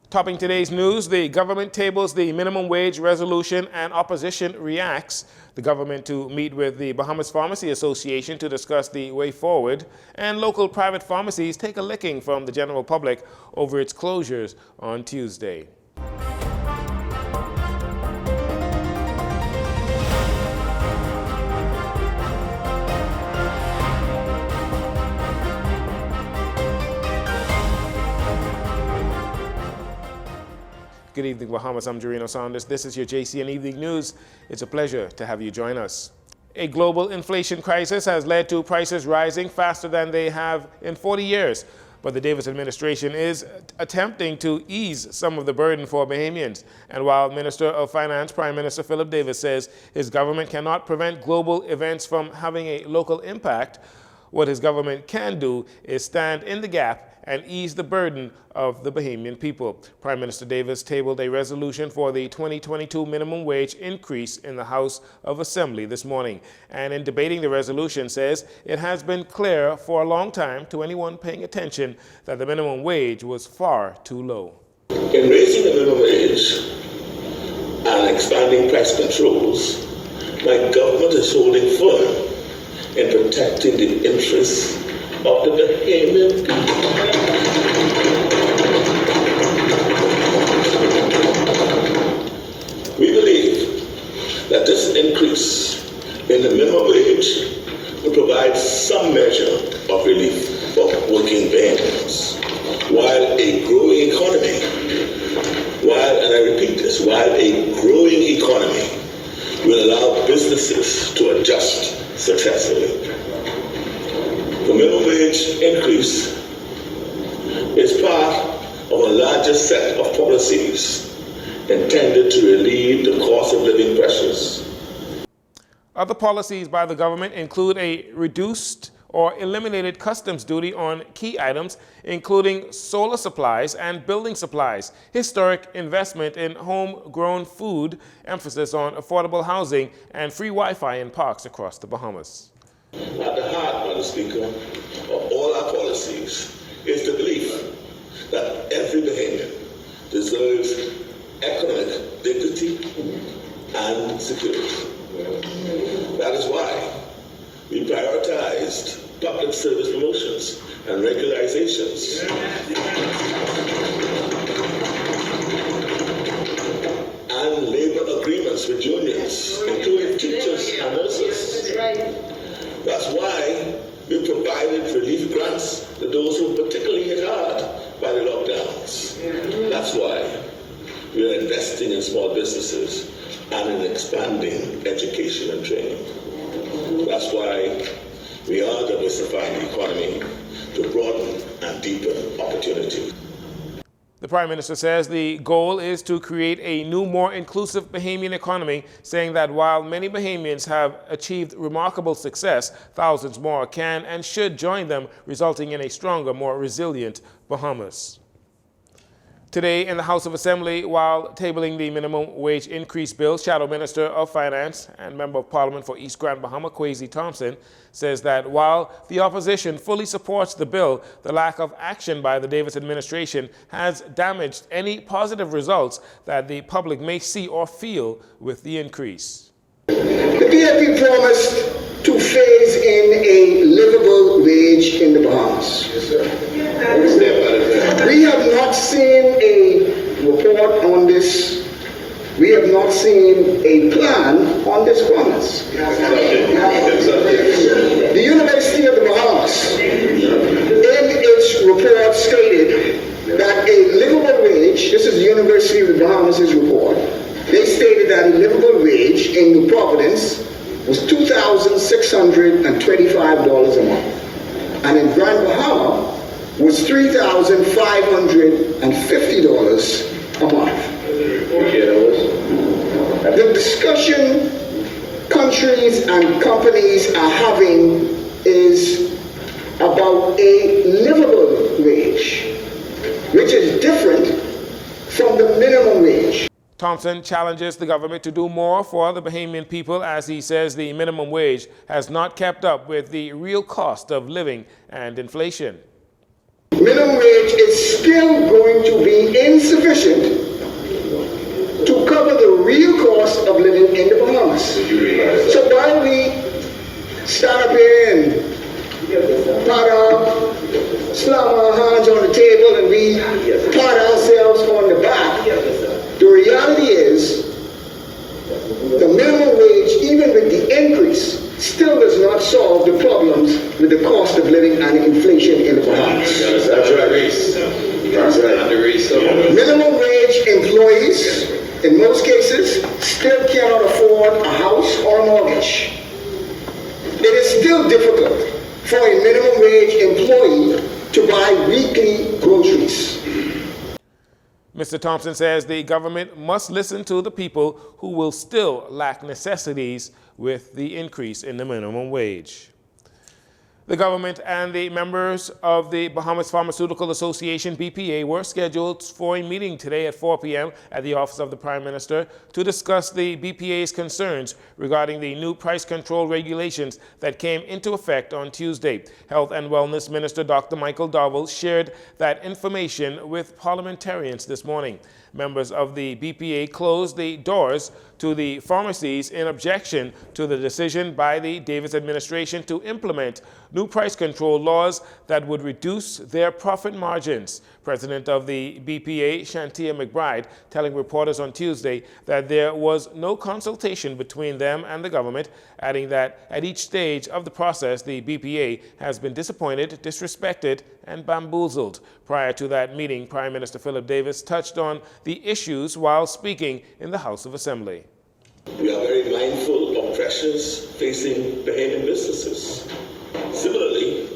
Topping today's news, the government tables the minimum wage resolution and opposition reacts. The government to meet with the Bahamas Pharmacy Association to discuss the way forward, and local private pharmacies take a licking from the general public over its closures on Tuesday. Good evening, Bahamas. I'm Jarino Saunders. This is your JCN Evening News. It's a pleasure to have you join us. A global inflation crisis has led to prices rising faster than they have in 40 years. But the Davis administration is attempting to ease some of the burden for Bahamians. And while Minister of Finance, Prime Minister Philip Davis, says his government cannot prevent global events from having a local impact, what his government can do is stand in the gap and ease the burden of the Bahamian people. Prime Minister Davis tabled a resolution for the 2022 minimum wage increase in the House of Assembly this morning. And in debating the resolution, says it has been clear for a long time to anyone paying attention that the minimum wage was far too low. In raising the minimum wage and expanding price controls, my government is holding firm in protecting the interests of the Bahamian people. We believe that this increase in the minimum wage will provide some measure of relief for working Bahamians, while a growing economy, and I repeat this, while a growing economy will allow businesses to adjust successfully. The minimum wage increase is part of a larger set of policies intended to relieve the cost of living pressures. Other policies by the government include a reduced or eliminated customs duty on key items, including solar supplies and building supplies, historic investment in homegrown food, emphasis on affordable housing, and free Wi-Fi in parks across the Bahamas. At the heart, Madam Speaker, of all our policies is the belief that every Bahamian deserves economic dignity and security. That is why we prioritized public service promotions and regularizations. And labor agreements with unions, including teachers and nurses. That's why we provided relief grants to those who were particularly hit hard by the lockdowns. That's why we are investing in small businesses and in expanding education and training. That's why we are diversifying the economy to broaden and deepen opportunity. The Prime Minister says the goal is to create a new, more inclusive Bahamian economy, saying that while many Bahamians have achieved remarkable success, thousands more can and should join them, resulting in a stronger, more resilient Bahamas. Today in the House of Assembly, while tabling the minimum wage increase bill, Shadow Minister of Finance and Member of Parliament for East Grand Bahama, Kwesi Thompson, says that while the opposition fully supports the bill, the lack of action by the Davis administration has damaged any positive results that the public may see or feel with the increase. The PFP promised to phase in a livable wage in the Bahamas. Yes, sir. We have not seen a report on this. We have not seen a plan on this promise. The University of the Bahamas, in its report, stated that a livable wage, this is the University of the Bahamas' report, they stated that a livable wage in New Providence was $2,625 a month. And in Grand Bahama was $3,550 a month. The discussion countries and companies are having is about a livable wage, which is different from the minimum wage. Thompson challenges the government to do more for the Bahamian people, as he says the minimum wage has not kept up with the real cost of living and inflation. minimum wage is still going to be insufficient to cover the real cost of living in the Bahamas. So while we stand up here and slam our hands on the table and we pat ourselves on the back, the reality is the minimum wage, even with the increase, still does not solve the problems with the cost of living and inflation in the Bahamas. That's right, Reese. That's right. Minimum wage employees, in most cases, still cannot afford a house or a mortgage. It is still difficult for a minimum wage employee to buy weekly groceries. Mr. Thompson says the government must listen to the people who will still lack necessities with the increase in the minimum wage. The government and the members of the Bahamas Pharmaceutical Association, BPA, were scheduled for a meeting today at 4 p.m. at the office of the Prime Minister to discuss the BPA's concerns regarding the new price control regulations that came into effect on Tuesday. Health and Wellness Minister Dr. Michael Dowell shared that information with parliamentarians this morning. Members of the BPA closed the doors to the pharmacies in objection to the decision by the Davis administration to implement new price control laws that would reduce their profit margins. President of the BPA, Shantia McBride, telling reporters on Tuesday that there was no consultation between them and the government, adding that at each stage of the process, the BPA has been disappointed, disrespected, and bamboozled. Prior to that meeting, Prime Minister Philip Davis touched on the issues while speaking in the House of Assembly. We are very mindful of pressures facing Bahamian businesses. Similarly,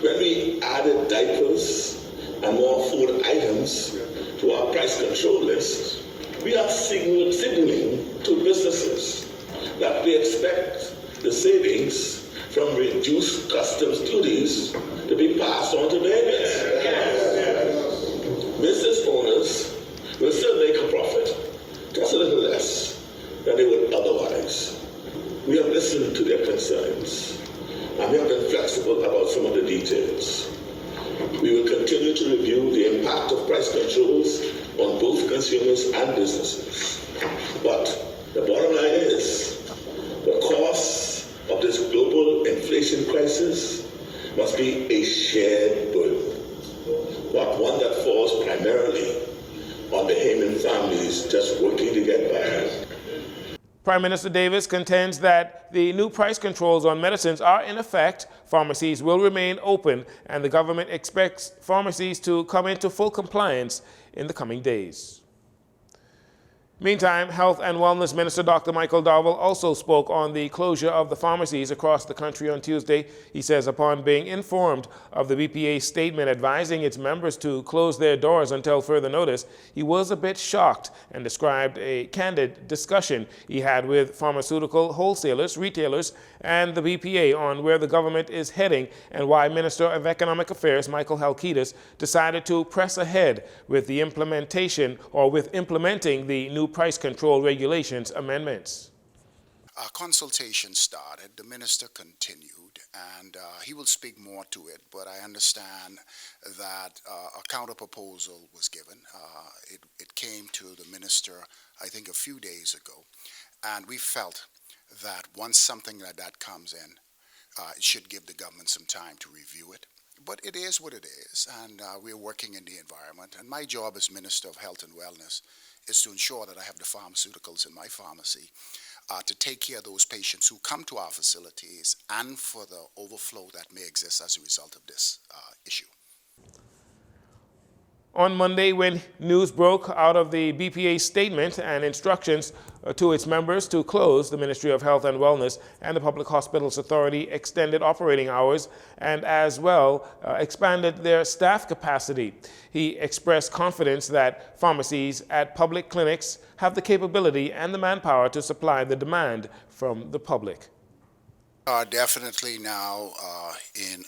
when we added diapers and more food items to our price control list, we are signaling to businesses that we expect the savings from reduced customs duties to be passed on to Bahamians. Business owners will still make a profit, just a little less than they would otherwise. We have listened to their concerns, and we have been flexible about some of the details. We will continue to review the impact of price controls on both consumers and businesses. But the bottom line is, the costs of this global inflation crisis must be a shared burden, but one that falls primarily on Bahamian families just working to get by. Prime Minister Davis contends that the new price controls on medicines are in effect, pharmacies will remain open, and the government expects pharmacies to come into full compliance in the coming days. Meantime, Health and Wellness Minister Dr. Michael Dowell also spoke on the closure of the pharmacies across the country on Tuesday. He says upon being informed of the BPA's statement advising its members to close their doors until further notice, he was a bit shocked and described a candid discussion he had with pharmaceutical wholesalers, retailers, and the BPA on where the government is heading and why Minister of Economic Affairs Michael Halkitis decided to press ahead with the implementing the new price control regulations amendments. Our consultation started, the minister continued, and he will speak more to it, but I understand that a counter proposal was given. It came to the minister, I think, a few days ago, and we felt that once something like that comes in, it should give the government some time to review it. But it is what it is, and we're working in the environment, and my job as Minister of Health and Wellness is to ensure that I have the pharmaceuticals in my pharmacy to take care of those patients who come to our facilities and for the overflow that may exist as a result of this issue. On Monday, when news broke out of the BPA statement and instructions to its members to close, the Ministry of Health and Wellness and the Public Hospitals Authority extended operating hours and as well expanded their staff capacity. He expressed confidence that pharmacies at public clinics have the capability and the manpower to supply the demand from the public. Are definitely now in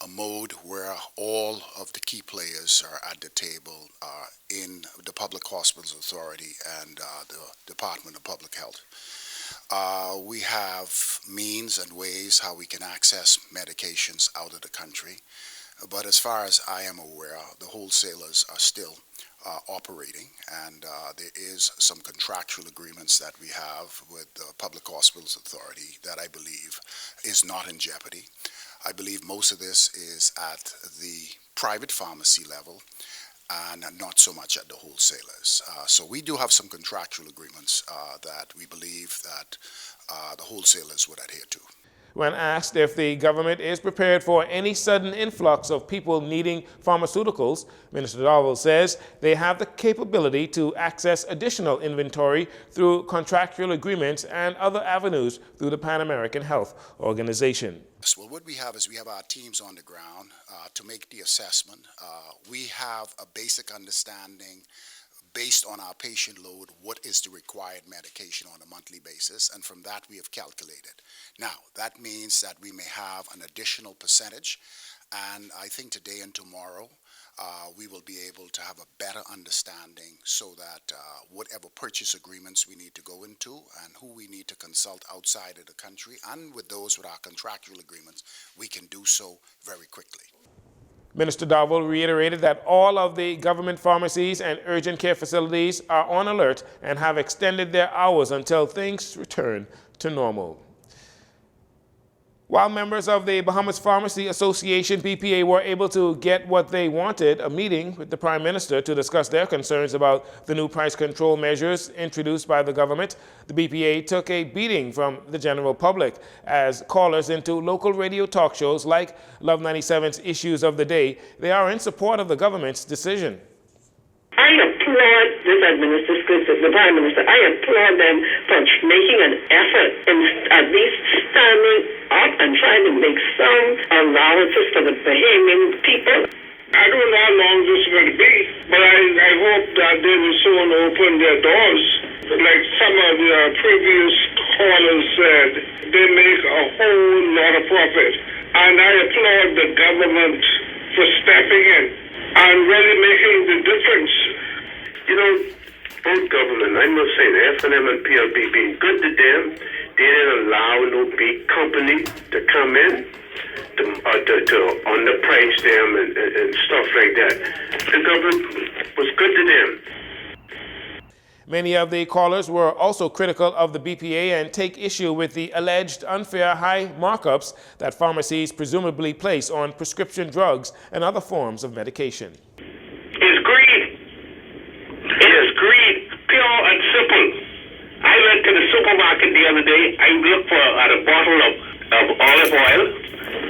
a mode where all of the key players are at the table in the Public Hospitals Authority and the Department of Public Health. We have means and ways how we can access medications out of the country. But as far as I am aware, the wholesalers are still operating, and there is some contractual agreements that we have with the Public Hospitals Authority that I believe is not in jeopardy. I believe most of this is at the private pharmacy level and not so much at the wholesalers. So we do have some contractual agreements that we believe that the wholesalers would adhere to. When asked if the government is prepared for any sudden influx of people needing pharmaceuticals, Minister Dowell says they have the capability to access additional inventory through contractual agreements and other avenues through the Pan American Health Organization. Well, what we have is we have our teams on the ground to make the assessment. We have a basic understanding based on our patient load, what is the required medication on a monthly basis, and from that we have calculated. Now, that means that we may have an additional percentage, and I think today and tomorrow we will be able to have a better understanding so that whatever purchase agreements we need to go into and who we need to consult outside of the country, and with those with our contractual agreements, we can do so very quickly. Minister Dowell reiterated that all of the government pharmacies and urgent care facilities are on alert and have extended their hours until things return to normal. While members of the Bahamas Pharmacy Association, BPA, were able to get what they wanted, a meeting with the Prime Minister to discuss their concerns about the new price control measures introduced by the government, the BPA took a beating from the general public as callers into local radio talk shows like Love 97's Issues of the Day, they are in support of the government's decision. I applaud this administration, the Prime Minister. I applaud them for making an effort in at least standing up and trying to make some allowances for the Bahamian people. I don't know how long this is going to be, but I hope that they will soon open their doors. Like some of the previous callers said, they make a whole lot of profit. And I applaud the government for stepping in and really making the difference. You know, both government, I must say, the F&M and PLB being good to them, they didn't allow no big company to come in to underprice them and stuff like that. The government was good to them. Many of the callers were also critical of the BPA and take issue with the alleged unfair high markups that pharmacies presumably place on prescription drugs and other forms of medication. It's greed. It is greed, pure and simple. I went to the supermarket the other day. I looked for a bottle of olive oil.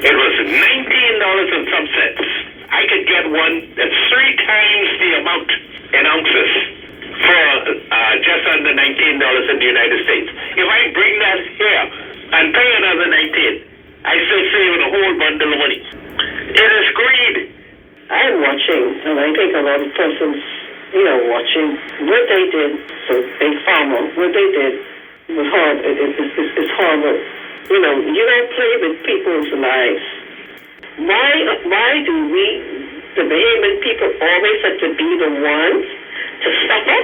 It was $19 and some cents. I could get one that's 3 times the amount in ounces for just under $19 in the United States. If I bring that here and pay another $19, I still save a whole bundle of money. It is greed. I'm watching, and I think a lot of persons, watching what they did for Big Pharma, what they did was hard. It's horrible. You don't play with people's lives. Why do we, the Bahamian people, always have to be the ones to suffer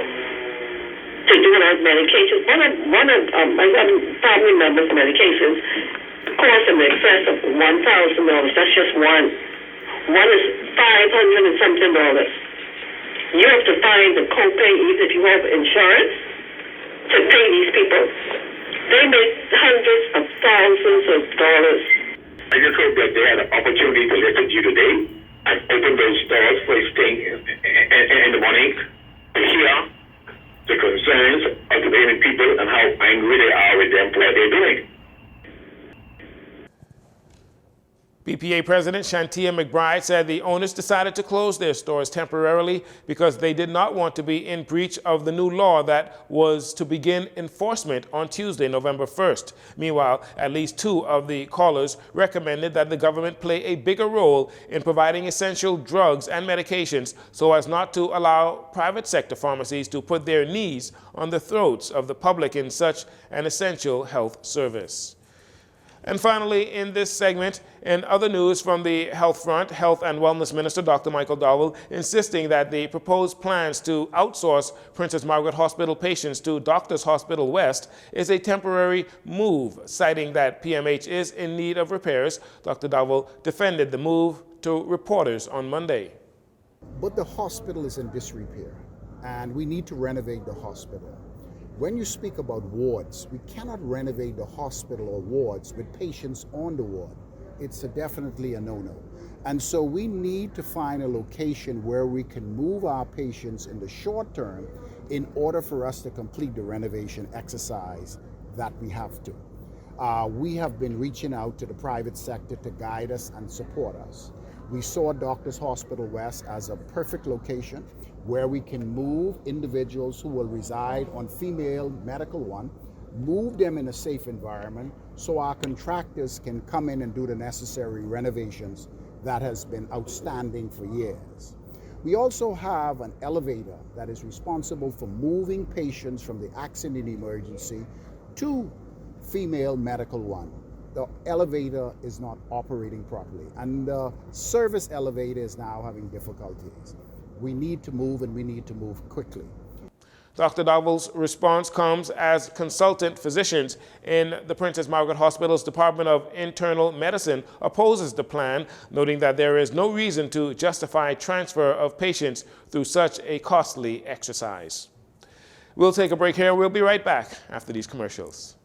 to do our medications? One of my family members' medications cost in excess of $1,000. That's just one. One is $500 and something. You have to find the copay, even if you have insurance, to pay these people. They make hundreds of thousands of dollars. I just hope that they had an opportunity to listen to you today and open those doors first thing in the morning to hear the concerns of the Bahamian people and how angry they are with them for what they're doing. BPA President Shantia McBride said the owners decided to close their stores temporarily because they did not want to be in breach of the new law that was to begin enforcement on Tuesday, November 1st. Meanwhile, at least 2 of the callers recommended that the government play a bigger role in providing essential drugs and medications so as not to allow private sector pharmacies to put their knees on the throats of the public in such an essential health service. And finally, in this segment, in other news from the health front, Health and Wellness Minister Dr. Michael Dowell insisting that the proposed plans to outsource Princess Margaret Hospital patients to Doctors Hospital West is a temporary move, citing that PMH is in need of repairs. Dr. Dowell defended the move to reporters on Monday. But the hospital is in disrepair, and we need to renovate the hospital. When you speak about wards, we cannot renovate the hospital or wards with patients on the ward. It's definitely a no-no. And so we need to find a location where we can move our patients in the short term in order for us to complete the renovation exercise that we have to. We have been reaching out to the private sector to guide us and support us. We saw Doctors Hospital West as a perfect location where we can move individuals who will reside on female medical one, move them in a safe environment so our contractors can come in and do the necessary renovations that has been outstanding for years. We also have an elevator that is responsible for moving patients from the accident emergency to female medical one. The elevator is not operating properly, and the service elevator is now having difficulties. We need to move, and we need to move quickly. Dr. Dowell's response comes as consultant physicians in the Princess Margaret Hospital's Department of Internal Medicine opposes the plan, noting that there is no reason to justify transfer of patients through such a costly exercise. We'll take a break here. We'll be right back after these commercials.